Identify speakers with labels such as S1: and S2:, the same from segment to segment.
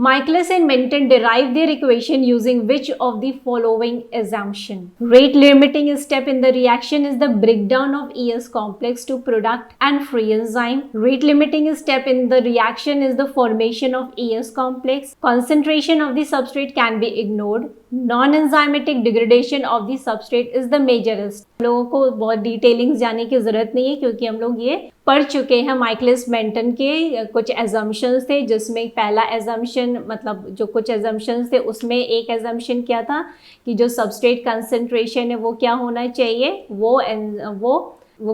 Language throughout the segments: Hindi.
S1: Michaelis and Menton derived their equation using which of the following assumption? Rate limiting step in the reaction is the breakdown of ES complex to product and free enzyme. Rate limiting step in the reaction is the formation of ES complex. Concentration of the substrate can be ignored. Non-enzymatic degradation of the substrate is the major step. हम लोगों को बहुत डिटेलिंग जाने की जरूरत नहीं है क्योंकि हम लोग ये पढ़ चुके हैं। माइकलिस मेंटन के कुछ एजम्पशंस थे, जिसमें पहला एजम्पशन मतलब जो कुछ एजम्पशंस थे उसमें एक एजम्पशन क्या था कि जो सबस्ट्रेट कंसंट्रेशन है वो क्या होना चाहिए, वो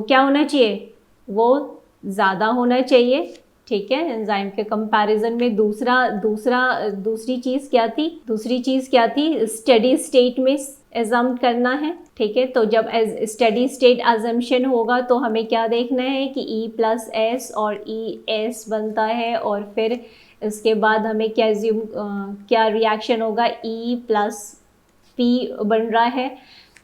S1: क्या होना चाहिए, वो ज़्यादा होना चाहिए। ठीक है, एंजाइम के कंपैरिजन में दूसरी चीज़ क्या थी, स्टेडी स्टेट में एजम्प करना है। ठीक है, तो जब स्टेडी स्टेट एजम्पशन होगा तो हमें क्या देखना है कि E+S और ES बनता है, और फिर इसके बाद हमें क्या रिएक्शन होगा, E+P बन रहा है।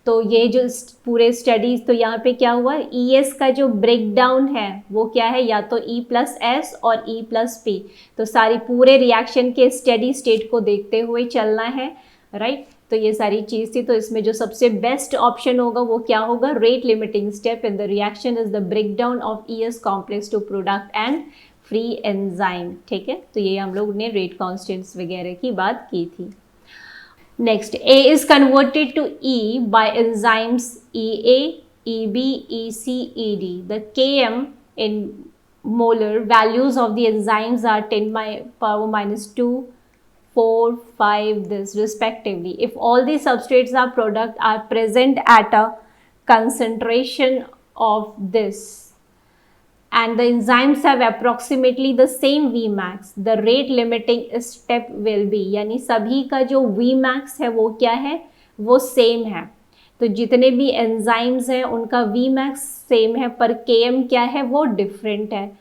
S1: तो ये जो पूरे स्टडीज, तो यहाँ पे क्या हुआ, ES का जो ब्रेकडाउन है वो क्या है, या तो E+S और E+P। तो सारी पूरे रिएक्शन के स्टेडी स्टेट को देखते हुए चलना है, राइट। तो ये सारी चीज़ थी। तो इसमें जो सबसे बेस्ट ऑप्शन होगा वो क्या होगा, rate limiting step in the reaction is the breakdown of ES complex to product and free enzyme. ठीक है, तो ये हम लोग ने रेट कॉन्स्टेंट्स वगैरह की बात की थी। Next, A is converted to E by enzymes EA, EB, EC, ED. The Km in molar values of the enzymes are 10⁻⁻², 4, 5, this respectively. If all the substrates or product are present at a concentration of this and the enzymes have approximately the same Vmax, the rate limiting step will be, यानी सभी का जो Vmax है वो क्या है, वो सेम है। तो जितने भी एंजाइम्स हैं उनका Vmax सेम है, पर Km क्या है, वो डिफरेंट है।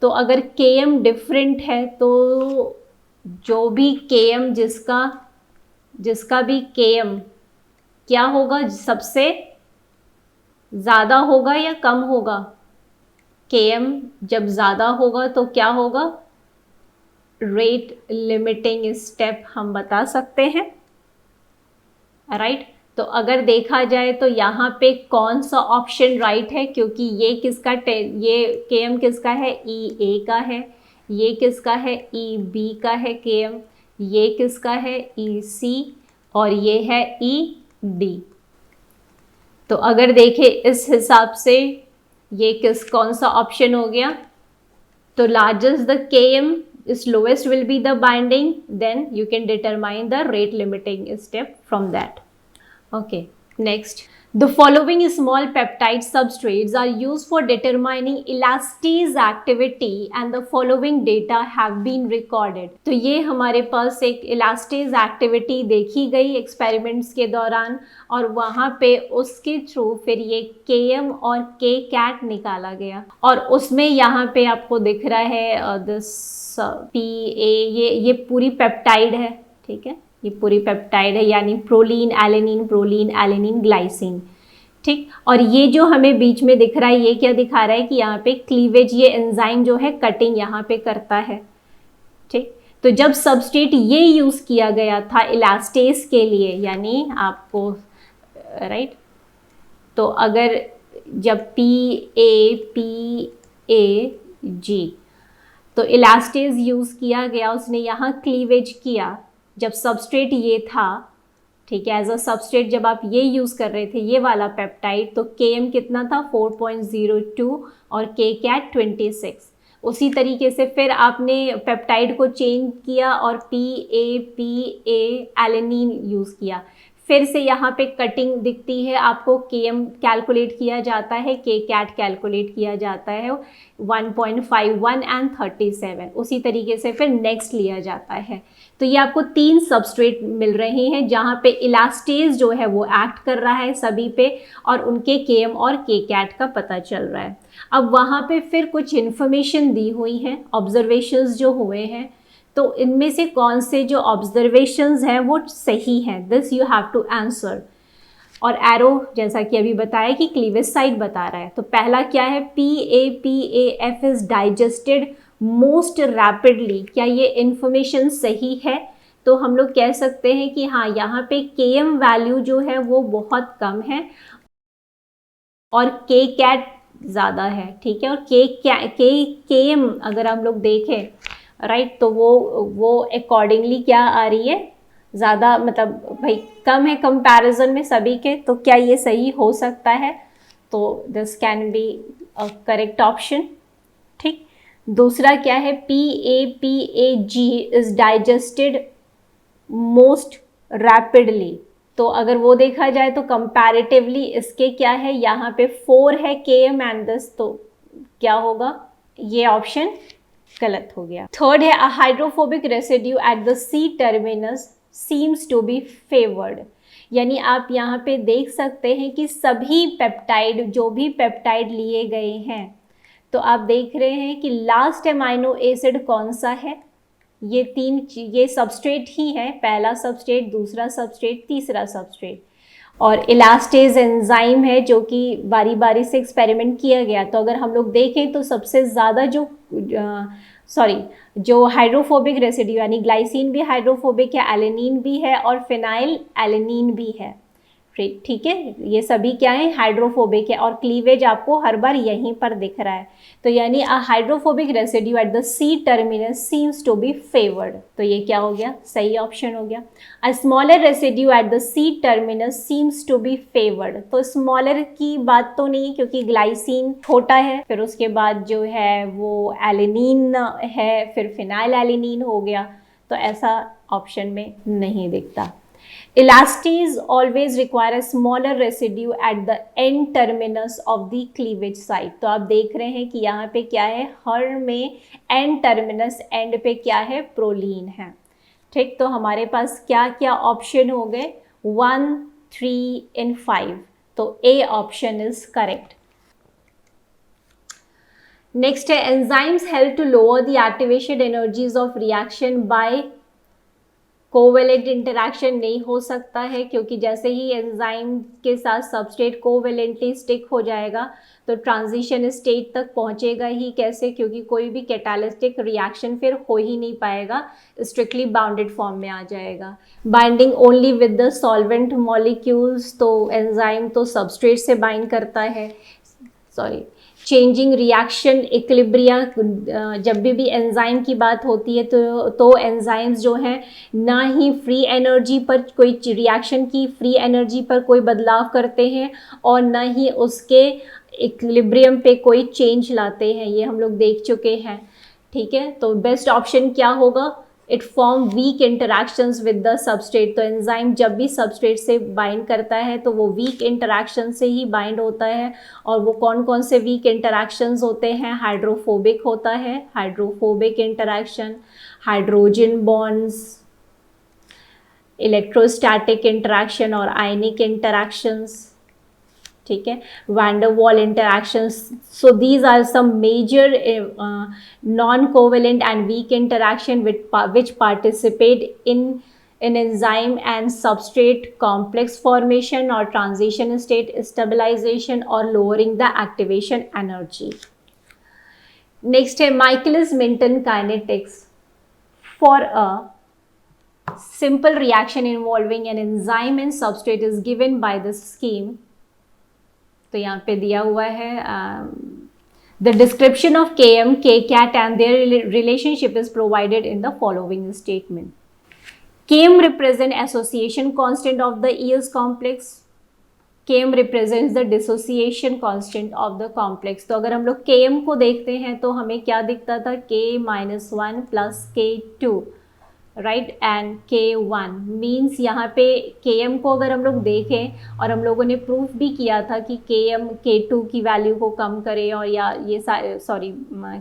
S1: तो अगर Km डिफरेंट है तो जो भी Km जिसका भी Km क्या होगा, सबसे ज़्यादा होगा या कम होगा। Km जब ज़्यादा होगा तो क्या होगा, रेट लिमिटिंग स्टेप हम बता सकते हैं, राइट। तो अगर देखा जाए तो यहाँ पे कौन सा ऑप्शन राइट है, क्योंकि ये Km किसका है, EA का है, ये किसका है, EB का है Km, ये किसका है, EC, और ये है ED। तो अगर देखें इस हिसाब से ये कौन सा ऑप्शन हो गया, तो largest the Km is lowest will be the binding, then you can determine the rate limiting step from that. Okay, next. The following small peptide substrates are used for determining elastase activity and the following data have been recorded. तो ये हमारे पास एक elastase activity देखी गई एक्सपेरिमेंट्स के दौरान, और वहाँ पे उसके थ्रू फिर ये Km और Kcat निकाला गया, और उसमें यहाँ पे आपको दिख रहा है दिस PA, ये पूरी पेप्टाइड है। ठीक है, ये पूरी पेप्टाइड है, यानी प्रोलीन एलेनिन ग्लाइसिन। ठीक, और ये जो हमें बीच में दिख रहा है ये क्या दिखा रहा है कि यहाँ पे क्लीवेज, ये एंजाइम जो है कटिंग यहाँ पे करता है। ठीक, तो जब सबस्ट्रेट ये यूज़ किया गया था इलास्टेस के लिए, यानी आपको राइट, तो अगर जब PAG तो इलास्टेस यूज़ किया गया, उसने यहाँ क्लीवेज किया जब सबस्ट्रेट ये था। ठीक है, एज अ सबस्ट्रेट जब आप ये यूज़ कर रहे थे ये वाला पेप्टाइड, तो Km कितना था, 4.02 और Kcat 26। उसी तरीके से फिर आपने पेप्टाइड को चेंज किया और PAPA एलेनिन यूज़ किया, फिर से यहाँ पे कटिंग दिखती है आपको, Km कैलकुलेट किया जाता है, Kcat कैलकुलेट किया जाता है 1.51 एंड 37। उसी तरीके से फिर नेक्स्ट लिया जाता है। तो ये आपको 3 सबस्ट्रेट मिल रहे हैं जहाँ पे इलास्टेज जो है वो एक्ट कर रहा है सभी पे, और उनके Km और Kcat का पता चल रहा है। अब वहाँ पे फिर कुछ इन्फॉर्मेशन दी हुई हैं, ऑब्जर्वेशंस जो हुए हैं, तो इनमें से कौन से जो ऑब्जर्वेशंस हैं वो सही हैं, this you have to answer. और एरो जैसा कि अभी बताया कि क्लीवेज साइट बता रहा है। तो पहला क्या है, PAPAF is digested most rapidly, क्या ये इंफॉर्मेशन सही है? तो हम लोग कह सकते हैं कि हाँ, यहाँ पे km वैल्यू जो है वो बहुत कम है और k कैट ज़्यादा है, ठीक है। और km अगर हम लोग देखें, राइट, तो वो अकॉर्डिंगली क्या आ रही है, ज़्यादा, मतलब भाई कम है कंपैरिजन में सभी के, तो क्या ये सही हो सकता है? तो this can be a correct option, ठीक। दूसरा क्या है, PAPAG is digested most rapidly. तो अगर वो देखा जाए तो कंपैरेटिवली इसके क्या है, यहाँ पे 4 है km एंड दिस, तो क्या होगा, ये ऑप्शन गलत हो गया। थर्ड है, a hydrophobic residue at the C terminus seems to be favoured. यानी आप यहाँ पे देख सकते हैं कि सभी पेप्टाइड, जो भी पेप्टाइड लिए गए हैं, तो आप देख रहे हैं कि लास्ट अमाइनो एसिड कौन सा है, ये सबस्ट्रेट ही है, पहला सबस्ट्रेट, दूसरा सबस्ट्रेट, तीसरा सबस्ट्रेट। और इलास्टेज एंजाइम है जो कि बारी बारी से एक्सपेरिमेंट किया गया। तो अगर हम लोग देखें तो सबसे ज़्यादा जो हाइड्रोफोबिक रेसिड्यू, यानी ग्लाइसिन भी हाइड्रोफोबिक है, एलेनिन भी है और फिनाइल एलेनिन भी है, ठीक है। ये सभी क्या है, हाइड्रोफोबिक है, और क्लीवेज आपको हर बार यहीं पर दिख रहा है। तो यानी a hydrophobic residue at the C terminus seems to be favoured, तो ये क्या हो गया, सही ऑप्शन हो गया। A smaller residue at the C terminus seems to be favoured, तो स्मॉलर की बात तो नहीं, क्योंकि ग्लाइसिन छोटा है, फिर उसके बाद जो है वो एलेनिन है, फिर फिनाइल एलेनिन हो गया, तो ऐसा ऑप्शन में नहीं दिखता। Elastase always require a smaller residue at the end terminus of the cleavage site। तो आप देख रहे हैं कि यहाँ पे क्या है, हर में end terminus, end पे क्या है, प्रोलीन है, ठीक। तो हमारे पास क्या क्या ऑप्शन हो गए, 1, 3 and 5, तो A option is correct. Next है, enzymes help to lower the activation energies of reaction by covalent interaction नहीं हो सकता है, क्योंकि जैसे ही एंजाइम के साथ सबस्ट्रेट कोवेलेंटली स्टिक हो जाएगा तो ट्रांजिशन स्टेट तक पहुंचेगा ही कैसे, क्योंकि कोई भी कैटालिस्टिक रिएक्शन फिर हो ही नहीं पाएगा, स्ट्रिक्टली बाउंडेड फॉर्म में आ जाएगा। Binding only with the solvent molecules, तो एंजाइम तो सबस्ट्रेट से बाइंड करता है, चेंजिंग रिएक्शन इक्विलिब्रिया, जब भी एंजाइम की बात होती है तो एंजाइम्स जो हैं ना ही फ्री एनर्जी पर कोई रिएक्शन की फ्री एनर्जी पर कोई बदलाव करते हैं और ना ही उसके इक्विलिब्रियम पे कोई चेंज लाते हैं, ये हम लोग देख चुके हैं, ठीक है। तो बेस्ट ऑप्शन क्या होगा, it form weak interactions with the substrate. तो एंजाइम जब भी सबस्ट्रेट से बाइंड करता है तो वो वीक इंटरैक्शन से ही बाइंड होता है, और वो कौन कौन से वीक इंटरैक्शंस होते हैं, हाइड्रोफोबिक होता है, hydrophobic interaction, hydrogen bonds, electrostatic interaction और आयनिक इंटरैक्शंस, ठीक है, van der Waals interactions. So these are some major non covalent and weak interaction which participate in enzyme and substrate complex formation और ट्रांजिशन स्टेट स्टेबलाइजेशन और lowering the activation energy. Next है, Michaelis Menten kinetics for a simple reaction involving an enzyme and substrate is given by the scheme। तो यहाँ पे दिया हुआ है, the description of Km, Kcat and their relationship is provided in the following statement। Km represent association constant of the ES complex। Km represents the dissociation constant of the complex। तो अगर हम लोग Km को देखते हैं तो हमें क्या दिखता था, K-1 plus K2, right, and K1 means यहाँ पे Km को अगर हम लोग देखें, और हम लोगों ने प्रूफ भी किया था कि Km K2 की वैल्यू को कम करे, और या ये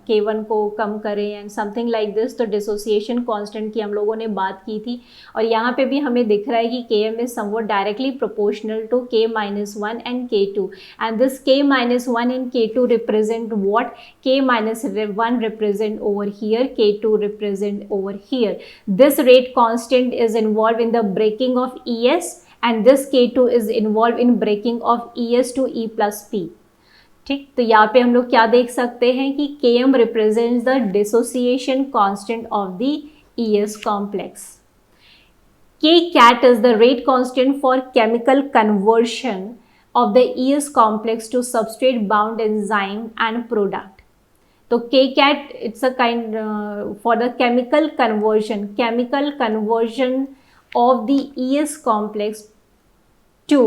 S1: K1 को कम करे एंड समथिंग लाइक दिस। तो डिसोसिएशन कांस्टेंट की हम लोगों ने बात की थी, और यहाँ पे भी हमें दिख रहा है कि Km is somewhat directly proportional to K-1 and K2, and this K-1 and K2 represent what, K-1 represent over here, K2 represent over here। This rate constant is involved in the breaking of ES and this K2 is involved in breaking of ES to E plus P, ठीक, तो यहाँ पे हम लोग क्या देख सकते हैं कि Km represents the dissociation constant of the ES complex. Kcat is the rate constant for chemical conversion of the ES complex to substrate bound enzyme and product. तो Kcat it's a kind for the chemical conversion of the ES complex to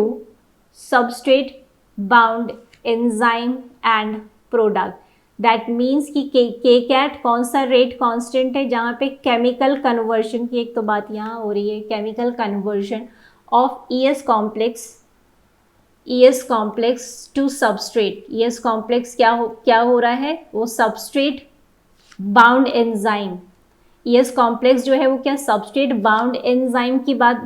S1: substrate bound enzyme and product. That means कि के कैट कौन सा रेट कांस्टेंट है जहाँ पे केमिकल कन्वर्जन की एक तो बात यहाँ हो रही है, chemical conversion of ES complex to substrate. ES complex क्या हो रहा है, वो substrate bound enzyme. ES complex जो है वो क्या सबस्ट्रेट बाउंड एंजाइम की बात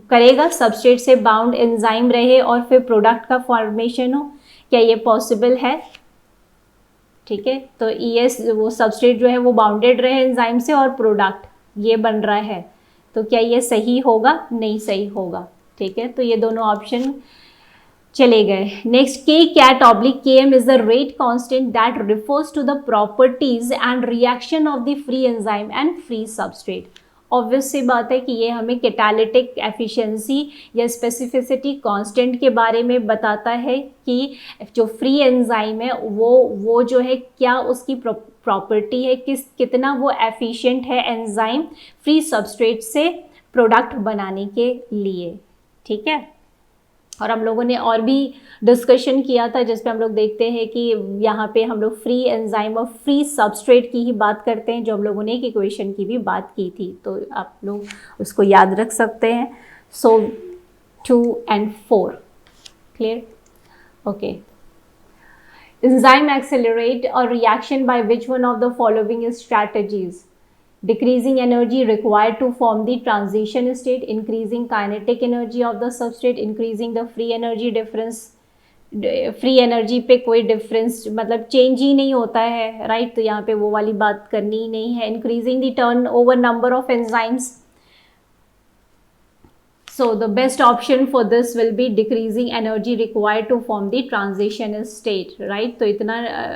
S1: करेगा, सबस्ट्रेट से बाउंड एंजाइम रहे और फिर प्रोडक्ट का फॉर्मेशन हो. क्या ये पॉसिबल है? ठीक है, तो ES वो सबस्ट्रेट जो है वो बाउंडेड रहे एंजाइम से और प्रोडक्ट ये बन रहा है, तो क्या ये सही होगा? नहीं सही होगा. ठीक है, तो ये दोनों ऑप्शन चले गए. Next, Kcat/Km is the rate constant that refers to the properties and reaction of the free enzyme and free substrate. Obvious सी बात है कि ये हमें कैटालिटिक एफिशिएंसी या स्पेसिफिसिटी कांस्टेंट के बारे में बताता है कि जो फ्री एंजाइम है वो जो है क्या उसकी प्रॉपर्टी है, कितना वो एफिशिएंट है एंजाइम फ्री सबस्ट्रेट से प्रोडक्ट बनाने के लिए. ठीक है, और हम लोगों ने और भी डिस्कशन किया था जिसपे हम लोग देखते हैं कि यहाँ पे हम लोग फ्री एंजाइम और फ्री सबस्ट्रेट की ही बात करते हैं, जो हम लोगों ने एक इक्वेशन की भी बात की थी, तो आप लोग उसको याद रख सकते हैं. So 2 and 4 clear. Okay, enzyme accelerate और reaction by which one of the following strategies. Decreasing energy required to form the transition state, increasing kinetic energy of the substrate, increasing the free energy difference. Free energy पे कोई डिफरेंस मतलब चेंज ही नहीं होता है, राइट, तो यहाँ पे वो वाली बात करनी ही नहीं है. Increasing the turn over number of enzymes. So the best option for this will be decreasing energy required to form the transition state, right? तो इतना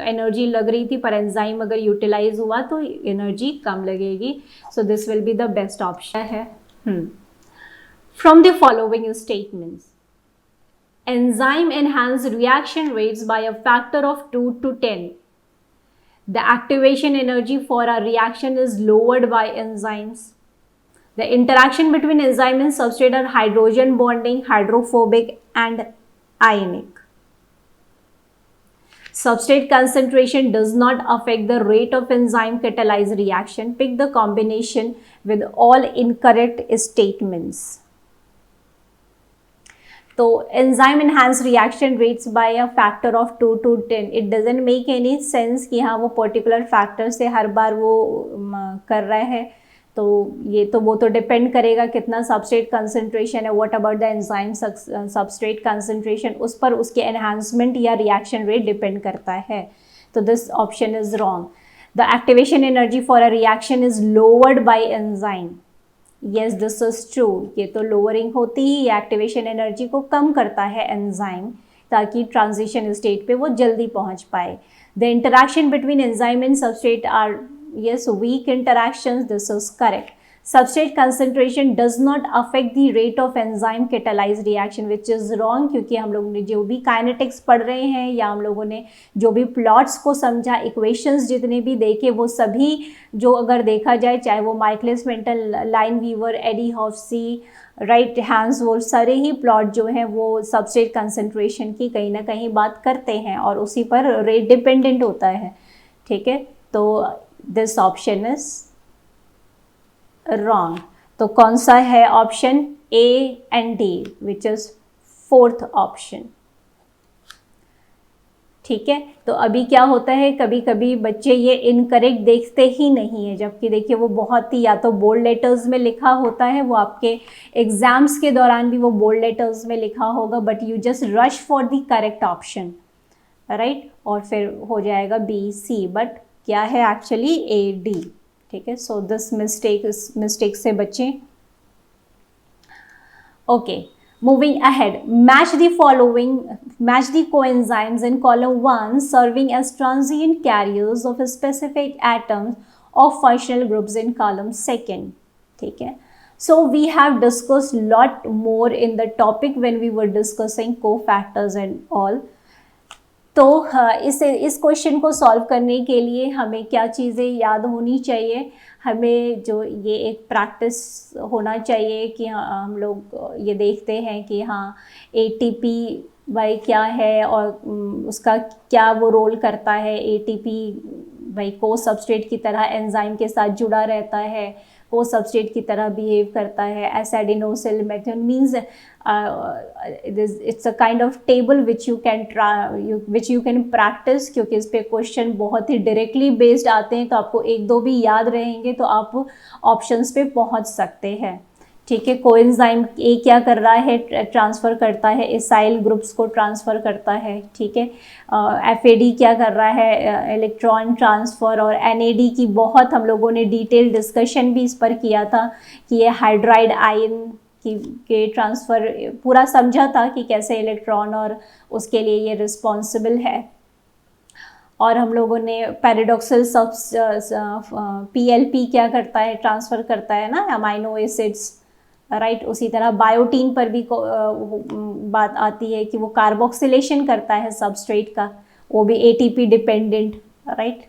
S1: एनर्जी लग रही थी पर एंजाइम अगर यूटिलाइज हुआ तो एनर्जी कम लगेगी. So this will be the best option है. From the following statements, enzyme enhance reaction rates by a factor of 2 to 10. The activation energy for a reaction is lowered by enzymes. The interaction between enzyme and substrate are hydrogen bonding, hydrophobic and ionic. Substrate concentration does not affect the rate of enzyme catalyzed reaction. Pick the combination with all incorrect statements. So enzyme enhance reaction rates by a factor of 2 to 10. It doesn't make any sense कि हाँ वो particular factor से हर बार वो कर रहा है, तो ये तो वो तो डिपेंड करेगा कितना सबस्ट्रेट कंसंट्रेशन है, what about the enzyme substrate concentration, उस पर उसके एनहांसमेंट या रिएक्शन रेट डिपेंड करता है. तो this option is wrong. The activation energy for a reaction is lowered bye enzyme. Yes, this is true. ये तो लोअरिंग होती ही एक्टिवेशन एनर्जी को कम करता है एंजाइम ताकि ट्रांजिशन स्टेट पे वो जल्दी पहुंच पाए. The interaction between enzyme and substrate are yes, weak interactions. This is correct. Substrate concentration does not affect the rate of enzyme catalyzed reaction, which is wrong, क्योंकि हम लोगों ने जो भी काइनेटिक्स पढ़ रहे हैं या हम लोगों ने जो भी प्लॉट्स को समझा, इक्वेशंस जितने भी देखे, वो सभी जो अगर देखा जाए, चाहे वो Michaelis Menten, Lineweaver, Eadie Hofstee, right, Hanes, वो सारे ही प्लॉट जो हैं वो सबस्ट्रेट कंसंट्रेशन की कहीं ना कहीं बात करते हैं और उसी पर रेट डिपेंडेंट होता है. ठीक है, तो दिस ऑप्शन इज रॉन्ग. तो कौन सा है option? A and D, which is fourth option. ठीक है, तो अभी क्या होता है, कभी कभी बच्चे ये इनकरेक्ट देखते ही नहीं है, जबकि देखिए वो बहुत ही या तो बोल्ड लेटर्स में लिखा होता है, वो आपके एग्जाम्स के दौरान भी वो बोल्ड लेटर्स में लिखा होगा, but you just rush for the correct option, right, और फिर हो जाएगा बी सी, बट क्या है एक्चुअली ए डी. ठीक है, सो दिस मिस्टेक से बचें. Okay, Moving ahead, match the following, match the coenzymes in column 1 serving as transient carriers of specific atoms of functional groups in column 2. ठीक है. So we have discussed lot more in the topic when we were discussing cofactors and all. तो इस क्वेश्चन को सॉल्व करने के लिए हमें क्या चीज़ें याद होनी चाहिए, हमें जो ये एक प्रैक्टिस होना चाहिए कि हम लोग ये देखते हैं कि हाँ ATP भाई क्या है और उसका क्या वो रोल करता है. ATP भाई को सबस्ट्रेट की तरह एंजाइम के साथ जुड़ा रहता है, को सबस्ट्रेट की तरह बिहेव करता है. एसिडिनोसिल method means it's a kind of table which you can practise, क्योंकि इस पे क्वेश्चन बहुत ही डायरेक्टली बेस्ड आते हैं, तो आपको एक दो भी याद रहेंगे तो आप ऑप्शंस पे पहुंच सकते हैं. ठीक है. कोएंजाइम ए क्या कर रहा है, ट्रांसफ़र करता है, एसाइल ग्रुप्स को ट्रांसफ़र करता है. ठीक है. FAD क्या कर रहा है, इलेक्ट्रॉन ट्रांसफ़र. और NAD की बहुत हम लोगों ने डिटेल डिस्कशन भी इस पर किया था कि ये हाइड्राइड आयन के ट्रांसफ़र पूरा समझा था कि कैसे इलेक्ट्रॉन और उसके लिए ये रिस्पॉन्सिबल है. और हम लोगों ने पैराडॉक्सल PLP क्या करता है, ट्रांसफ़र करता है ना अमाइनो एसिड्स, राइट. उसी तरह बायोटीन पर भी बात आती है कि वो कार्बोक्सिलेशन करता है सबस्ट्रेट का, वो भी ATP डिपेंडेंट, राइट.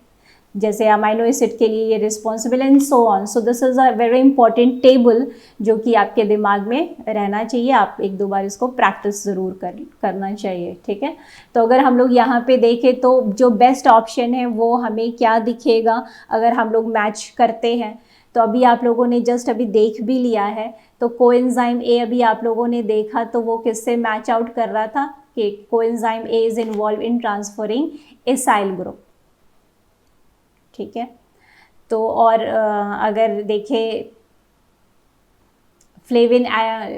S1: जैसे अमाइनो एसिड के लिए ये responsible and so on. So this is a very important table जो कि आपके दिमाग में रहना चाहिए. आप एक दो बार इसको प्रैक्टिस ज़रूर करना चाहिए. ठीक है. तो अगर हम लोग यहाँ पे देखें तो जो बेस्ट ऑप्शन है वो हमें क्या दिखेगा अगर हम लोग मैच करते हैं. तो अभी आप लोगों ने जस्ट अभी देख भी लिया है. तो कोएंजाइम ए अभी आप लोगों ने देखा तो वो किससे मैच आउट कर रहा था कि coenzyme A is involve in transferring acyl group. ठीक है. तो और अगर देखें फ्लेविन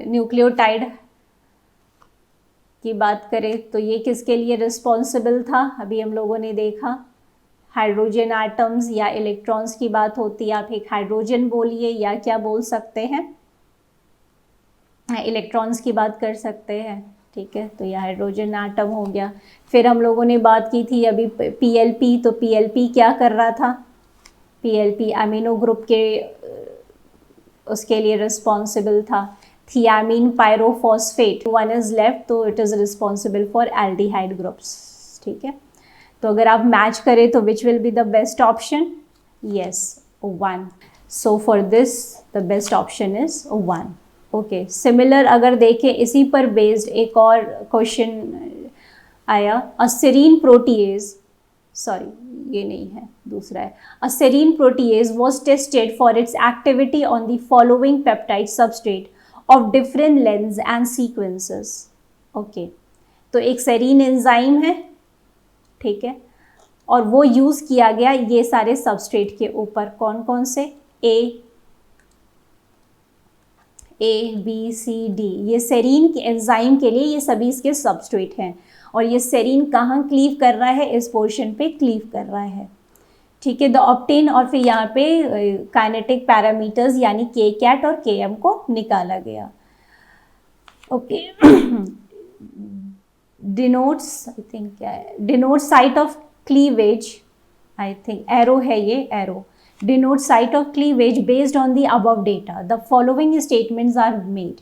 S1: न्यूक्लियोटाइड की बात करें तो ये किसके लिए रिस्पॉन्सिबल था, अभी हम लोगों ने देखा हाइड्रोजन एटम्स या इलेक्ट्रॉन्स की बात होती है. आप एक हाइड्रोजन बोलिए या क्या बोल सकते हैं, इलेक्ट्रॉन्स की बात कर सकते हैं. ठीक है. तो यह हाइड्रोजन एटम हो गया. फिर हम लोगों ने बात की थी अभी PLP. तो PLP क्या कर रहा था, PLP अमीनो ग्रुप के उसके लिए रिस्पॉन्सिबल था. Thiamine pyrophosphate one is left, तो it is responsible for aldehyde groups. ठीक है. तो अगर आप मैच करें तो which will be the best option, yes 1. So for this the best option is 1. Okay. Similar अगर देखें इसी पर बेस्ड एक और क्वेश्चन आया, अ सेरीन प्रोटीएज, सॉरी ये नहीं है, दूसरा है. A serine protease was tested for its activity on the following peptide substrate of different lengths and sequences. Okay. तो एक सेरीन एंजाइम है. ठीक है. और वो यूज़ किया गया ये सारे सबस्ट्रेट के ऊपर. कौन कौन से, ABCD, ये सेरीन के एंजाइम के लिए ये सभी इसके सबस्ट्रेट हैं. और ये सेरीन कहाँ क्लीव कर रहा है, इस पोर्शन पे क्लीव कर रहा है. ठीक है. द ऑप्टेन, और फिर यहाँ पे काइनेटिक पैरामीटर्स यानी Kcat और Km को निकाला गया. ओके. डिनोट्स, आई थिंक क्या है, denote site of cleavage, I think arrow है ये, arrow denote site of cleavage based on the above data. The following statements are made.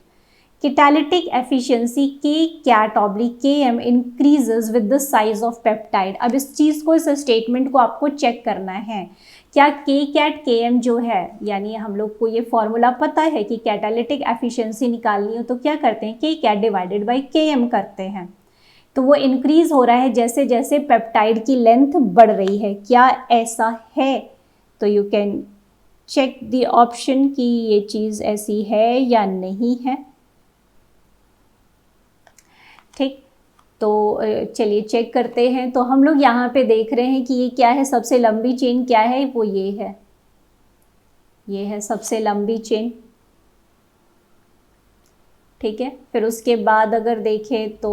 S1: Catalytic efficiency Kcat/Km increases with the size of peptide. अब इस चीज़ को, इस स्टेटमेंट को आपको चेक करना है. क्या Kcat Km जो है, यानी हम लोग को ये फॉर्मूला पता है कि कैटालिटिक एफिशिएंसी निकालनी हो तो क्या करते हैं, Kcat डिवाइडेड बाई Km करते हैं. तो वो इंक्रीज हो रहा है जैसे जैसे पेप्टाइड की लेंथ बढ़ रही है. क्या ऐसा है? तो you can check the option कि ये चीज़ ऐसी है या नहीं है. ठीक. तो चलिए चेक करते हैं. तो हम लोग यहाँ पे देख रहे हैं कि ये क्या है, सबसे लंबी चेन क्या है, वो ये है सबसे लंबी चेन. ठीक है. फिर उसके बाद अगर देखें तो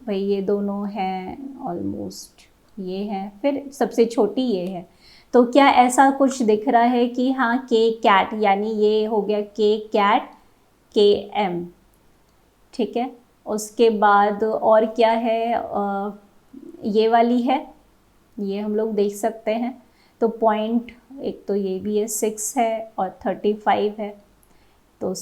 S1: भाई ये दोनों हैं ऑलमोस्ट, ये है, फिर सबसे छोटी ये है. तो क्या ऐसा कुछ दिख रहा है कि हाँ Kcat, यानी ये हो गया Kcat Km. ठीक है। उसके बाद और क्या है, ये वाली है, ये हम लोग देख सकते हैं। तो पॉइंट, एक तो ये भी है 6 है और 35 है। तो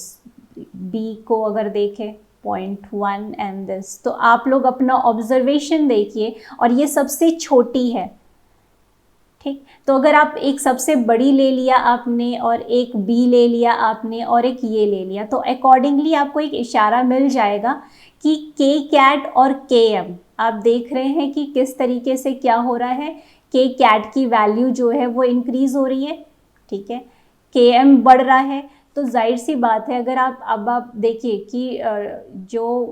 S1: बी को अगर देखें 0.1 एंड दिस, तो आप लोग अपना ऑब्जर्वेशन देखिए, और ये सबसे छोटी है, ठीक। तो अगर आप एक सबसे बड़ी ले लिया आपने और एक बी ले लिया आपने और एक ये ले लिया, तो अकॉर्डिंगली आपको एक इशारा मिल जाएगा कि के कैट और के एम, आप देख रहे हैं कि किस तरीके से क्या हो रहा है, के कैट की वैल्यू जो है वो इंक्रीज हो रही है, ठीक है, के एम बढ़ रहा है। तो जाहिर सी बात है, अगर आप देखिए कि जो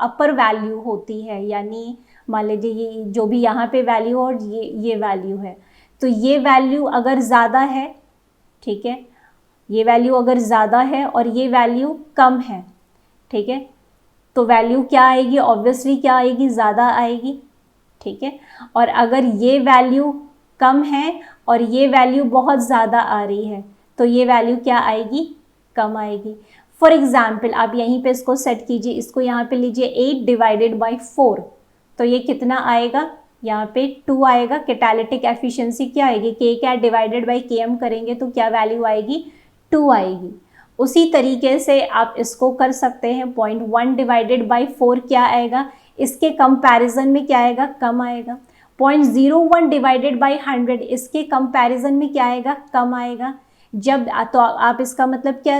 S1: अपर वैल्यू होती है, यानी मान लीजिए ये जो भी यहाँ पे वैल्यू और ये वैल्यू है, तो ये वैल्यू अगर ज़्यादा है, ठीक है, ये वैल्यू अगर ज़्यादा है और ये वैल्यू कम है, ठीक है, तो वैल्यू क्या आएगी, ऑब्वियसली क्या आएगी, ज़्यादा आएगी, ठीक है। और अगर ये वैल्यू कम है और ये वैल्यू बहुत ज़्यादा आ रही है, तो ये वैल्यू क्या आएगी, कम आएगी। फॉर एग्जाम्पल आप यहीं पे इसको सेट कीजिए, इसको यहाँ पे लीजिए 8 डिवाइडेड बाई 4, तो ये कितना आएगा, यहाँ पे 2 आएगा। कैटालिटिक एफिशिएंसी क्या आएगी, के कैट डिवाइडेड बाई के एम करेंगे तो क्या वैल्यू आएगी, 2 आएगी। उसी तरीके से आप इसको कर सकते हैं, 0.1 डिवाइडेड बाई 4 क्या आएगा, इसके कंपैरिजन में क्या आएगा, कम आएगा। 0.01 डिवाइडेड बाई 100 इसके कंपैरिजन में क्या आएगा, कम आएगा। जब तो आप इसका मतलब क्या,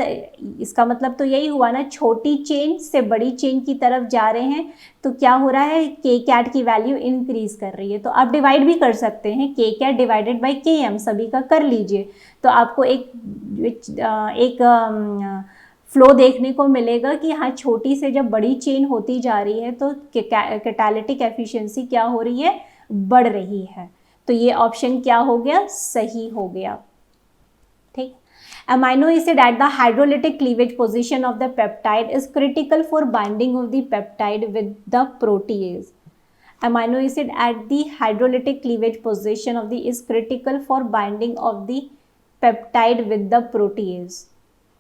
S1: इसका मतलब तो यही हुआ ना, छोटी चेन से बड़ी चेन की तरफ जा रहे हैं, तो क्या हो रहा है, के कैट की वैल्यू इंक्रीज कर रही है। तो आप डिवाइड भी कर सकते हैं, के कैट डिवाइडेड बाई के एम, सभी का कर लीजिए, तो आपको एक फ्लो देखने को मिलेगा कि हाँ, छोटी से जब बड़ी चेन होती जा रही है तो कैटालिटिक एफिशिएंसी क्या हो रही है, बढ़ रही है। तो ये ऑप्शन क्या हो गया, सही हो गया, ठीक। Amino acid at the hydrolytic cleavage position of the peptide is critical for binding of the peptide with the protease. Amino acid at the hydrolytic cleavage position of the is critical for binding of the peptide with the protease.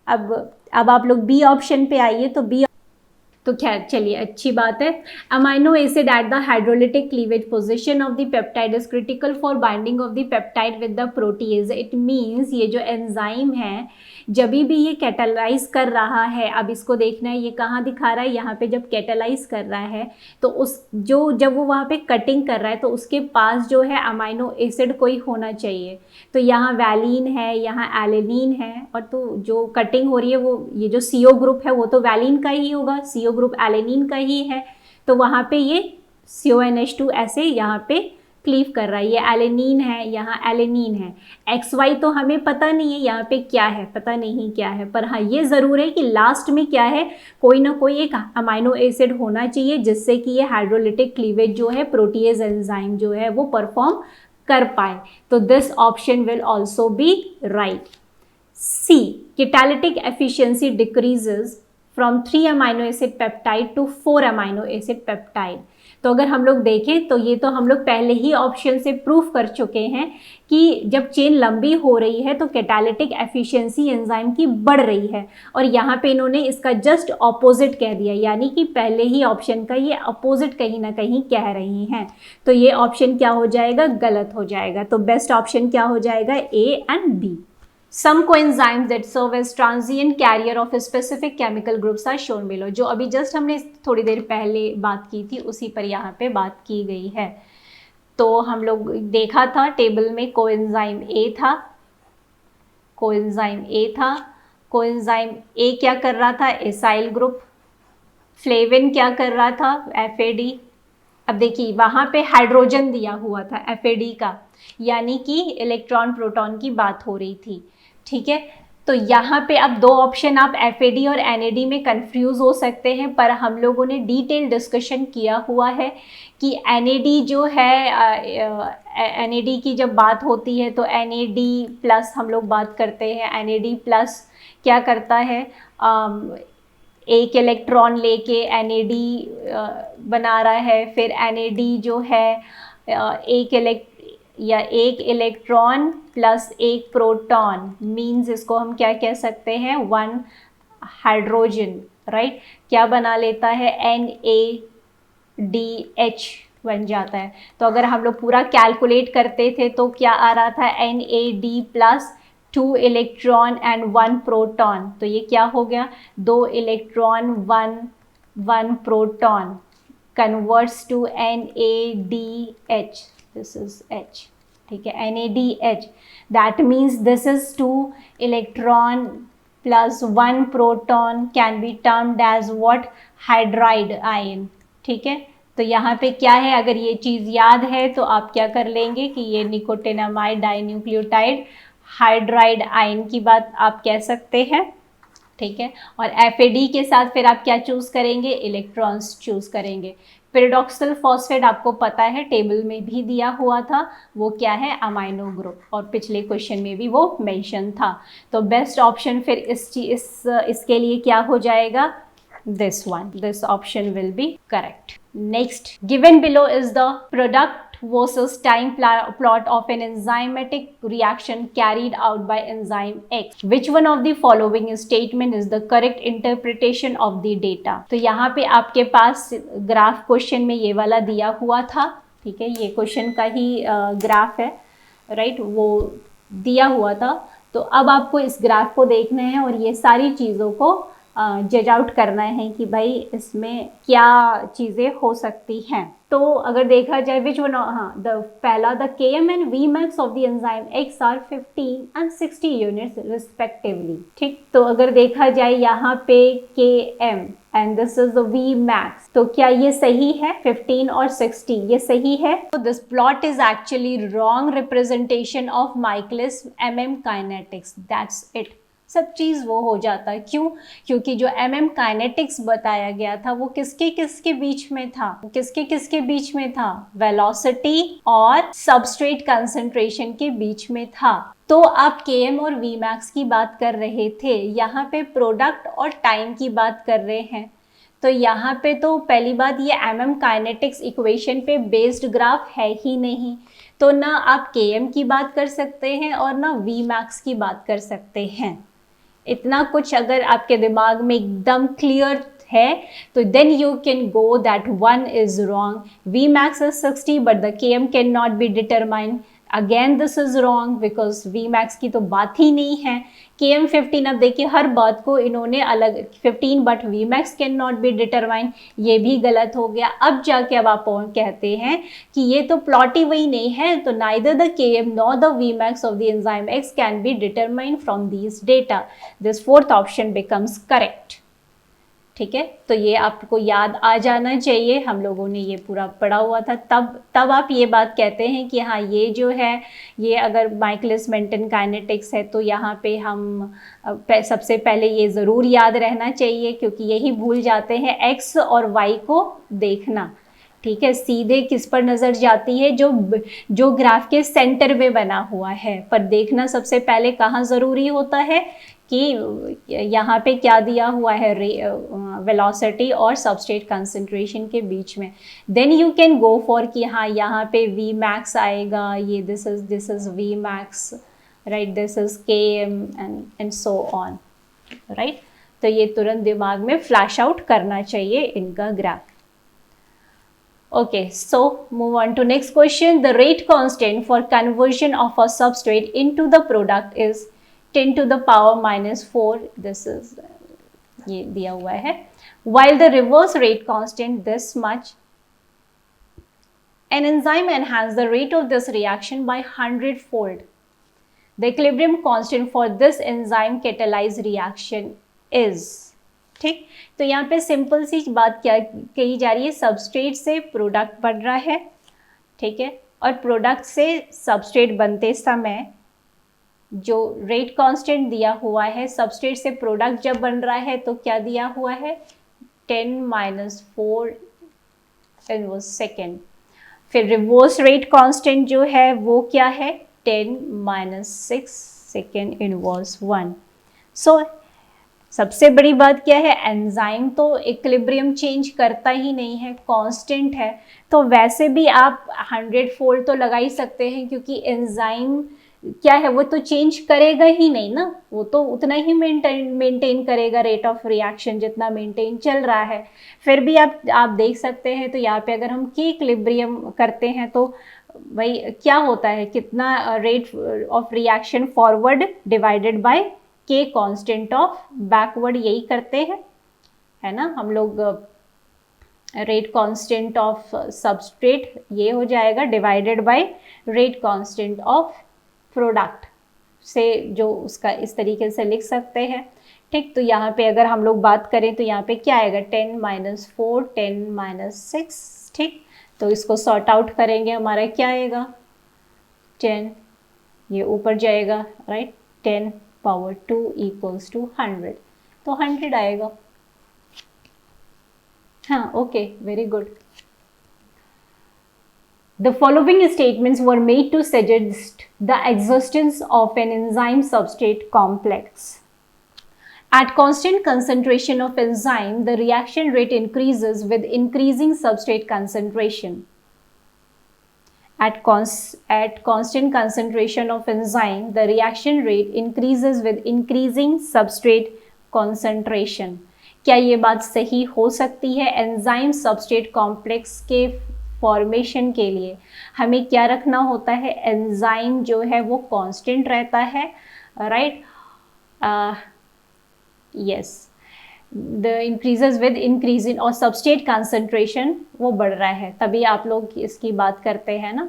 S1: अब आप लोग बी ऑप्शन पे आइए, तो बी, तो खैर चलिए, अच्छी बात है। Amino acid at the hydrolytic cleavage position of the peptide is critical for binding of the peptide with the proteases. It means ये जो एंजाइम है, जब भी ये कैटालाइज कर रहा है, अब इसको देखना है ये कहाँ दिखा रहा है, यहाँ पे जब कैटालाइज कर रहा है तो जब वो वहाँ पे कटिंग कर रहा है तो उसके पास जो है अमाइनो एसिड कोई होना चाहिए। तो यहाँ वैलिन है, यहाँ एलेनिन है, और तो जो कटिंग हो रही है वो ये जो CO ग्रुप है वो तो वैलिन का ही होगा, CO ग्रुप एलेनिन का ही है, तो वहाँ पे ये CONH2 ऐसे यहाँ पे क्लीव कर रहा है, ये एलेनिन है, यहाँ एलेनिन है। XY तो हमें पता नहीं है यहाँ पे क्या है, पता नहीं क्या है, पर हाँ ये ज़रूर है कि लास्ट में क्या है, कोई ना कोई एक अमाइनो एसिड होना चाहिए जिससे कि ये हाइड्रोलिटिक क्लीवेज जो है, प्रोटीएज एंजाइम जो है वो परफॉर्म कर पाए। तो this option will also be right. C, catalytic efficiency decreases from 3 amino acid peptide to 4 amino acid peptide। तो अगर हम लोग देखें तो ये तो हम लोग पहले ही ऑप्शन से प्रूफ कर चुके हैं कि जब चेन लंबी हो रही है तो कैटालिटिक एफिशिएंसी एंजाइम की बढ़ रही है, और यहाँ पे इन्होंने इसका जस्ट ऑपोजिट कह दिया, यानी कि पहले ही ऑप्शन का ये अपोजिट कहीं ना कहीं कह रही हैं। तो ये ऑप्शन क्या हो जाएगा, गलत हो जाएगा। तो बेस्ट ऑप्शन क्या हो जाएगा, A and B। Some coenzymes that serve as transient carrier of specific chemical groups are shown below। जो अभी जस्ट हमने थोड़ी देर पहले बात की थी उसी पर यहाँ पे बात की गई है। तो हम लोग देखा था टेबल में कोएंजाइम A था, कोएंजाइम A क्या कर रहा था, एसाइल ग्रुप। फ्लेविन क्या कर रहा था, FAD। अब देखिए वहाँ पे हाइड्रोजन दिया हुआ था FAD का, यानी कि इलेक्ट्रॉन प्रोटॉन की बात हो रही थी, ठीक है। तो यहाँ पे अब दो ऑप्शन आप FAD और NAD में कंफ्यूज हो सकते हैं, पर हम लोगों ने डिटेल डिस्कशन किया हुआ है कि NAD जो है, NAD की जब बात होती है तो NAD प्लस हम लोग बात करते हैं। NAD प्लस क्या करता है, एक इलेक्ट्रॉन लेके NAD बना रहा है, फिर NAD जो है एक इलेक्ट्रॉन प्लस एक प्रोटॉन, मीन्स इसको हम क्या कह सकते हैं, 1 हाइड्रोजन, राइट, क्या बना लेता है, NaDH बन जाता है। तो अगर हम लोग पूरा कैलकुलेट करते थे तो क्या आ रहा था, NaD plus 2 electron and 1 proton, तो ये क्या हो गया, 2 electron 1 proton converts to NaDH, this is H, ठीक है, NaDH, that means this is 2 electron plus 1 proton can be termed as what, hydride ion, ठीक है। तो यहाँ पे क्या है, अगर ये चीज़ याद है तो आप क्या कर लेंगे कि ये निकोटिनामाइड डाइन्यूक्लियोटाइड हाइड्राइड आयन की बात आप कह सकते हैं, ठीक है। और FAD के साथ फिर आप क्या चूज़ करेंगे, इलेक्ट्रॉन्स चूज़ करेंगे। पैराडॉक्सिल फॉस्फेट आपको पता है टेबल में भी दिया हुआ था, वो क्या है, अमाइनो ग्रुप, और पिछले क्वेश्चन में भी वो मेंशन था। तो बेस्ट ऑप्शन फिर इसके लिए क्या हो जाएगा, this one, this option will be correct. Next, given below is the product versus time plot of an enzymatic reaction carried out by enzyme X. Which one of the following statement is the correct interpretation of the data? तो यहाँ पे आपके पास ग्राफ क्वेश्चन में ये वाला दिया हुआ था, ठीक है, ये क्वेश्चन का ही ग्राफ है, राइट, वो दिया हुआ था। तो अब आपको इस ग्राफ को देखना है और ये सारी चीज़ों को जज आउट करना है कि भाई इसमें क्या चीज़ें हो सकती हैं। तो अगर देखा जाए विच वन, हाँ, पहला the Km and Vmax of the enzyme X are 15 and 60 units respectively, ठीक। तो अगर देखा जाए यहाँ पे Km and this is the Vmax, तो क्या ये सही है, 15 और 60 ये सही है? तो this plot is actually wrong representation of Michaelis MM kinetics, that's it, सब चीज़ वो हो जाता है। क्यों? क्योंकि जो MM काइनेटिक्स बताया गया था वो किसके किसके बीच में था, किसके किसके बीच में था, वेलोसिटी और सबस्ट्रेट कंसंट्रेशन के बीच में था। तो आप Km और Vmax की बात कर रहे थे, यहाँ पे प्रोडक्ट और टाइम की बात कर रहे हैं। तो यहाँ पे तो पहली बात ये MM काइनेटिक्स इक्वेशन पे बेस्ड ग्राफ है ही नहीं, तो ना आप Km की बात कर सकते हैं और ना Vmax की बात कर सकते हैं। इतना कुछ अगर आपके दिमाग में एकदम क्लियर है तो then you can go that one is wrong, Vmax is 60 but the Km can not be determined, again this is wrong because Vmax की तो बात ही नहीं है। Km 15, अब देखिए हर बात को इन्होंने अलग 15 but Vmax can not be determined, ये भी गलत हो गया। अब जाके अब आप कहते हैं कि ये तो प्लॉट ही वही नहीं है, तो neither the Km nor the Vmax of the enzyme X can be determined from these data. This fourth option becomes correct. ठीक है, तो ये आपको याद आ जाना चाहिए, हम लोगों ने ये पूरा पढ़ा हुआ था, तब आप ये बात कहते हैं कि हाँ ये जो है ये अगर माइकलिस मेंटन काइनेटिक्स है तो यहाँ पे हम सबसे पहले ये ज़रूर याद रहना चाहिए, क्योंकि यही भूल जाते हैं एक्स और वाई को देखना, ठीक है, सीधे किस पर नज़र जाती है, जो ग्राफ के सेंटर में बना हुआ है, पर देखना सबसे पहले कहाँ ज़रूरी होता है कि यहाँ पे क्या दिया हुआ है, वेलोसिटी और सबस्ट्रेट कंसंट्रेशन के बीच में, then you can go for कि हाँ यहाँ पे Vmax आएगा, ये this is Vmax, right, this is Km and so on, right. तो ये तुरंत दिमाग में फ्लैश आउट करना चाहिए इनका graph. Okay, so move on to next question. The rate constant for conversion of a substrate into the product is 10 to the power minus 4. This is ये दिया हुआ है. While the reverse rate constant this much, an enzyme enhances the rate of this reaction by 100-fold. The equilibrium constant for this enzyme catalyzed reaction is, ठीक, तो यहाँ पे सिंपल सी बात क्या कही जा रही है, सबस्ट्रेट से प्रोडक्ट बन रहा है, ठीक है, और प्रोडक्ट से सबस्ट्रेट बनते समय जो रेट कांस्टेंट दिया हुआ है, सबस्ट्रेट से प्रोडक्ट जब बन रहा है तो क्या दिया हुआ है, 10-4 इनवर्स सेकेंड। फिर रिवर्स रेट कांस्टेंट जो है वो क्या है, 10-6 सेकेंड इनवर्स 1। सो सबसे बड़ी बात क्या है, एंजाइम तो इक्विलिब्रियम चेंज करता ही नहीं है, कांस्टेंट है, तो वैसे भी आप 100-फोल्ड तो लगा ही सकते हैं, क्योंकि एंजाइम क्या है, वो तो चेंज करेगा ही नहीं ना, वो तो उतना ही मेंटेन करेगा रेट ऑफ रिएक्शन जितना मेंटेन चल रहा है। फिर भी आप देख सकते हैं, तो यहाँ पे अगर हम के इक्विलिब्रियम करते हैं तो भाई क्या होता है, कितना rate of reaction forward divided by के कांस्टेंट ऑफ बैकवर्ड, यही करते हैं, है ना हम लोग। रेट कांस्टेंट ऑफ सबस्ट्रेट ये हो जाएगा divided by rate constant of product से, जो उसका इस तरीके से लिख सकते हैं। ठीक, तो यहाँ पे अगर हम लोग बात करें तो यहाँ पे क्या आएगा, 10 - 4 10 - 6। ठीक, तो इसको सॉर्ट आउट करेंगे, हमारा क्या आएगा, 10, ये ऊपर जाएगा, राइट, 10 पावर 2 = 100, तो 100 आएगा। हाँ, okay, very good. The following statements were made to suggest the existence of an enzyme-substrate complex. At constant concentration of enzyme, the reaction rate increases with increasing substrate concentration. At constant concentration of enzyme, the reaction rate increases with increasing substrate concentration. क्या ये बात सही हो सकती है? एंजाइम सबस्ट्रेट कॉम्प्लेक्स के फॉर्मेशन के लिए हमें क्या रखना होता है, एंजाइम जो है वो कांस्टेंट रहता है, right, yes, the increases with increasing, और सबस्ट्रेट कंसंट्रेशन वो बढ़ रहा है, तभी आप लोग इसकी बात करते हैं ना।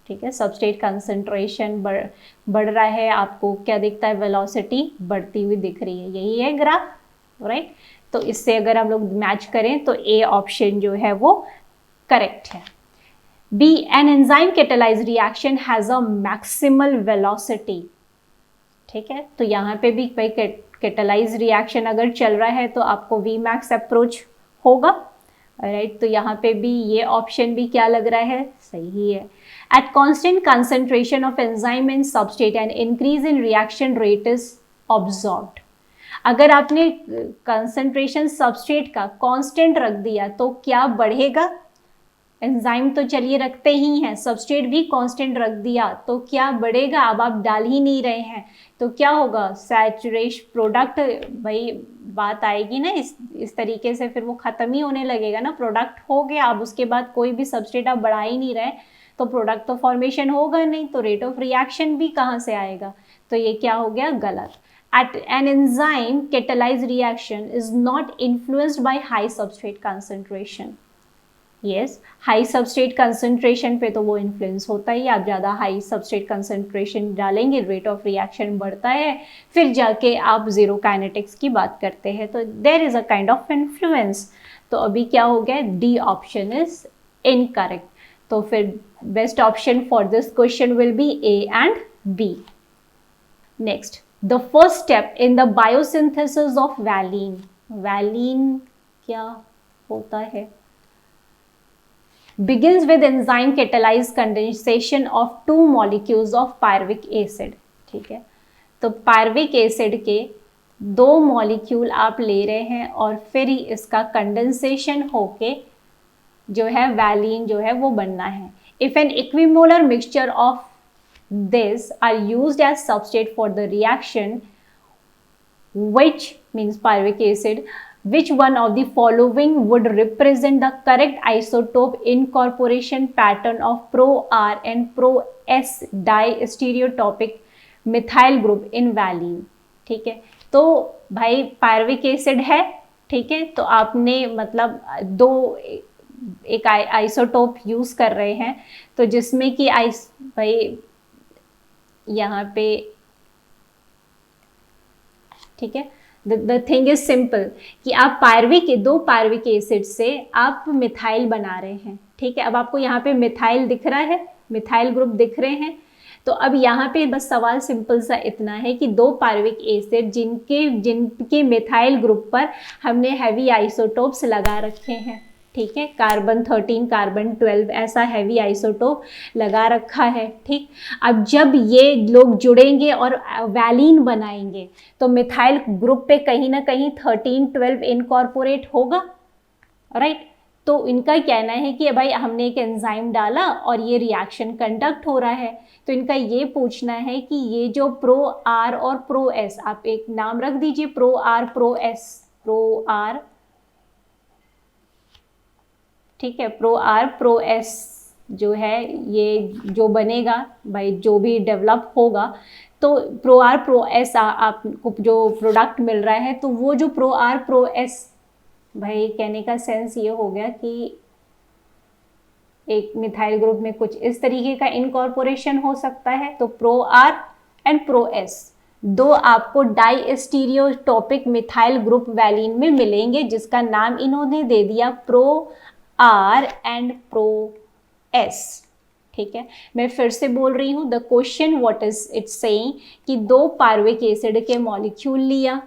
S1: ठीक है, सबस्ट्रेट कंसंट्रेशन बढ़ रहा है, आपको क्या दिखता है, वेलोसिटी बढ़ती हुई दिख रही है, यही है ग्राफ, राइट। तो इससे अगर हम लोग मैच करें तो ए ऑप्शन जो है वो करेक्ट है। B, an enzyme catalyse reaction has a maximal velocity. ठीक है, तो यहाँ पे भी भाई कैटालाइज रिएक्शन अगर चल रहा है तो आपको वी मैक्स अप्रोच होगा, राइट। तो यहाँ पे भी ये ऑप्शन भी क्या लग रहा है, सही है। At constant concentration of enzyme in substrate and increase in reaction rate is observed. अगर आपने कंसंट्रेशन सबस्ट्रेट का कांस्टेंट रख दिया तो क्या बढ़ेगा, एंजाइम तो चलिए रखते ही हैं, सबस्ट्रेट भी कांस्टेंट रख दिया तो क्या बढ़ेगा, अब आप डाल ही नहीं रहे हैं तो क्या होगा, सैचुरेशन प्रोडक्ट, भाई बात आएगी ना इस तरीके से, फिर वो ख़त्म ही होने लगेगा ना, प्रोडक्ट हो गया, अब उसके बाद कोई भी सबस्ट्रेट आप बढ़ा ही नहीं रहे तो प्रोडक्ट तो फॉर्मेशन होगा नहीं, तो रेट ऑफ रिएक्शन भी कहाँ से आएगा, तो ये क्या हो गया, गलत। An enzyme catalyzed reaction is not influenced by high substrate concentration. Yes, high substrate concentration पे तो वो influence होता ही, आप ज़्यादा high substrate concentration डालेंगे, rate of reaction बढ़ता है, फिर जाके आप zero kinetics की बात करते हैं, तो there is a kind of influence। तो अभी क्या हो गया, D option is incorrect। तो फिर best option for this question will be A and B. Next, the first step in the biosynthesis of valine. Valine क्या होता है? Begins with enzyme catalyzed condensation of 2 molecules of pyruvic acid. ठीक है, तो पायरविक एसिड के 2 मॉलिक्यूल आप ले रहे हैं और फिर ही इसका कंडेंसेशन होके जो है वैलीन जो है वो बनना है। If an equimolar mixture of this are used as substrate for the reaction, which means pyruvic acid, which one of the following would represent the correct isotope incorporation pattern of pro-R and pro-S distereotopic methyl group in valine? ठीक है, तो भाई पायरविक एसिड है, ठीक है, तो आपने मतलब एक आइसोटोप यूज कर रहे हैं, तो जिसमें कि भाई यहाँ पे ठीक है, द थिंग इज सिंपल कि आप दो पायरविक एसिड से आप मिथाइल बना रहे हैं, ठीक है। अब आपको यहाँ पे मिथाइल दिख रहा है, मिथाइल ग्रुप दिख रहे हैं, तो अब यहाँ पे बस सवाल सिंपल सा इतना है कि 2 पायरविक एसिड जिनके मिथाइल ग्रुप पर हमने हैवी आइसोटोप्स लगा रखे हैं, ठीक है, कार्बन 13 कार्बन 12 ऐसा हैवी आइसोटोप लगा रखा है, ठीक। अब जब ये लोग जुड़ेंगे और वैलीन बनाएंगे तो मिथाइल ग्रुप पे कहीं ना कहीं 13 12 इनकॉर्पोरेट होगा, राइट। तो इनका कहना है कि भाई हमने एक एंजाइम डाला और ये रिएक्शन कंडक्ट हो रहा है, तो इनका ये पूछना है कि ये जो प्रो आर और प्रो एस, आप एक नाम रख दीजिए, pro R pro S, pro R, ठीक है, प्रो आर प्रो एस जो है ये जो बनेगा भाई, जो भी डेवलप होगा, तो प्रो आर प्रो एस आपको जो प्रोडक्ट मिल रहा है, तो वो जो प्रो आर प्रो एस, भाई कहने का सेंस ये हो गया कि एक मिथाइल ग्रुप में कुछ इस तरीके का इनकॉर्पोरेशन हो सकता है। तो pro R and pro S दो आपको di stereotopic methyl group valine में मिलेंगे, जिसका नाम इन्होंने दे दिया pro R and pro S. ठीक है, मैं फिर से बोल रही हूँ, the question what is it saying कि दो पार्विक एसिड के मॉलिक्यूल लिया,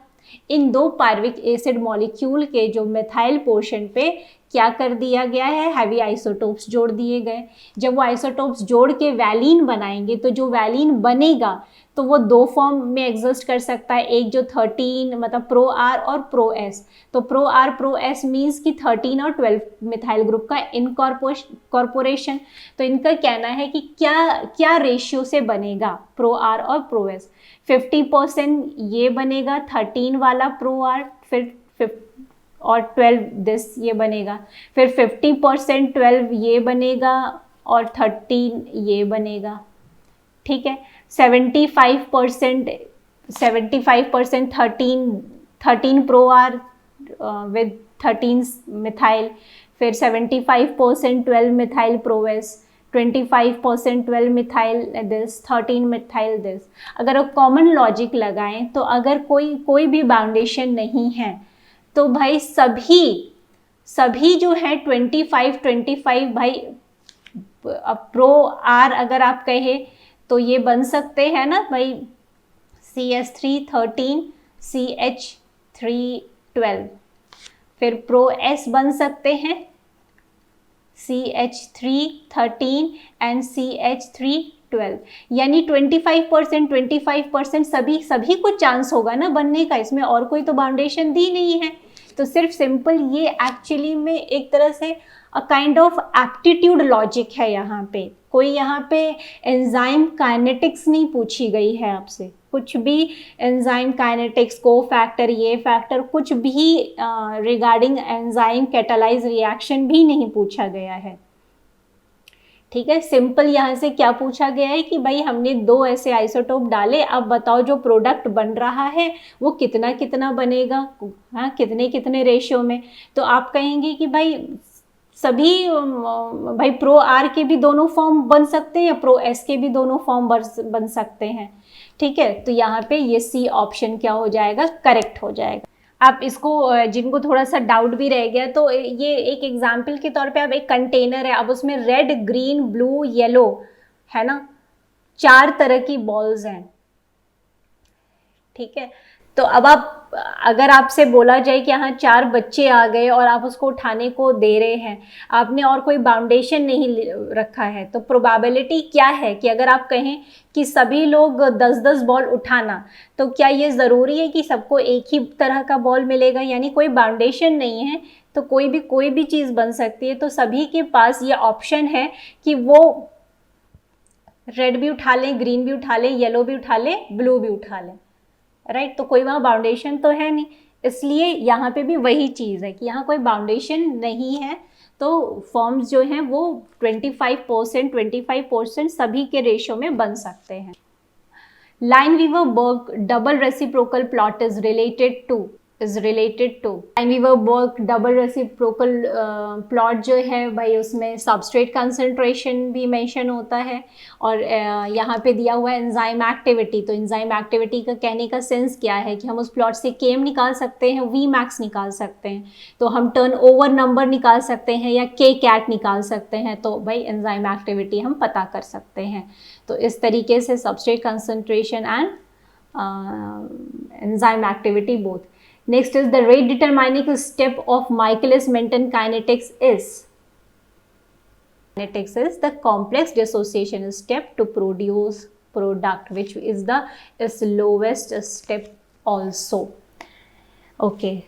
S1: इन दो पार्विक एसिड मॉलिक्यूल के जो मिथाइल पोर्शन पे क्या कर दिया गया है, हैवी आइसोटोप्स जोड़ दिए गए। जब वो आइसोटोप्स जोड़ के वैलीन बनाएंगे, तो जो वैलीन बनेगा तो वो दो फॉर्म में एग्जिस्ट कर सकता है, एक जो 13 मतलब प्रो आर और प्रो एस। तो pro R pro S means कि 13 और 12 मिथाइल ग्रुप का इनकॉर्पोरेशन। तो इनका कहना है कि क्या क्या रेशियो से बनेगा प्रो आर और प्रो एस। 50% ये बनेगा 13 वाला प्रो आर, फिर और 12 दिस ये बनेगा, फिर 50% 12 ये बनेगा और 13 ये बनेगा। ठीक है, 75% 13 प्रो आर विद 13 मिथाइल, फिर 75% 12 methyl pro S, 25% 12 methyl this, 13 methyl this. अगर आप कॉमन लॉजिक लगाएं तो अगर कोई भी बाउंडेशन नहीं है तो भाई सभी जो है 25 भाई, अब प्रो आर अगर आप कहे तो ये बन सकते हैं ना भाई, CH3 13 CH3 12, फिर प्रो एस बन सकते हैं CH3 13 एंड CH3 12, यानी 25% सभी को चांस होगा ना बनने का, इसमें और कोई तो बाउंडेशन दी नहीं है। तो सिर्फ सिंपल ये एक्चुअली में एक तरह से अ काइंड ऑफ एप्टीट्यूड लॉजिक है। यहाँ पे कोई यहाँ पे एंजाइम काइनेटिक्स नहीं पूछी गई है आपसे, कुछ भी एंजाइम काइनेटिक्स को फैक्टर ये फैक्टर कुछ भी रिगार्डिंग एंजाइम कैटालाइज रिएक्शन भी नहीं पूछा गया है। ठीक है, सिंपल यहाँ से क्या पूछा गया है कि भाई हमने दो ऐसे आइसोटोप डाले, अब बताओ जो प्रोडक्ट बन रहा है वो कितना कितना बनेगा, हाँ कितने कितने रेशियो में। तो आप कहेंगे कि भाई सभी भाई प्रो आर के भी दोनों फॉर्म बन सकते हैं या प्रो एस के भी दोनों फॉर्म बन सकते हैं। ठीक है, तो यहाँ पे ये सी ऑप्शन क्या हो जाएगा, करेक्ट हो जाएगा। आप इसको जिनको थोड़ा सा डाउट भी रह गया तो ये एक एग्जाम्पल के तौर पे आप एक कंटेनर है, अब उसमें रेड ग्रीन ब्लू येलो है ना, 4 तरह की बॉल्स हैं। ठीक है, तो अब आप अगर आपसे बोला जाए कि यहाँ 4 बच्चे आ गए और आप उसको उठाने को दे रहे हैं, आपने और कोई बाउंडेशन नहीं रखा है, तो प्रोबेबिलिटी क्या है कि अगर आप कहें कि सभी लोग 10-10 बॉल उठाना, तो क्या ये ज़रूरी है कि सबको एक ही तरह का बॉल मिलेगा, यानी कोई बाउंडेशन नहीं है तो कोई भी चीज़ बन सकती है। तो सभी के पास ये ऑप्शन है कि वो रेड भी उठा लें, ग्रीन भी उठा लें, येलो भी उठा लें, ब्लू भी उठा लें, राइट। तो कोई वहाँ बाउंडेशन तो है नहीं, इसलिए यहाँ पे भी वही चीज़ है कि यहाँ कोई बाउंडेशन नहीं है, तो फॉर्म्स जो हैं वो 25% सभी के रेशियो में बन सकते हैं। Lineweaver Burk double reciprocal plot is related to Lineweaver Burk double reciprocal plot जो है भाई, उसमें सबस्ट्रेट कंसंट्रेशन भी मेंशन होता है और यहाँ पे दिया हुआ है एंजाइम एक्टिविटी। तो एंजाइम एक्टिविटी का कहने का सेंस क्या है कि हम उस प्लॉट से Km निकाल सकते हैं, Vmax निकाल सकते हैं, तो हम टर्नओवर नंबर निकाल सकते हैं या Kcat निकाल सकते हैं, तो भाई एंजाइम एक्टिविटी हम पता कर सकते हैं। तो इस तरीके से substrate concentration and enzyme activity both. Next is the rate determining step of Michaelis-Menten kinetics is the complex dissociation step to produce product, which is the slowest step also. Okay,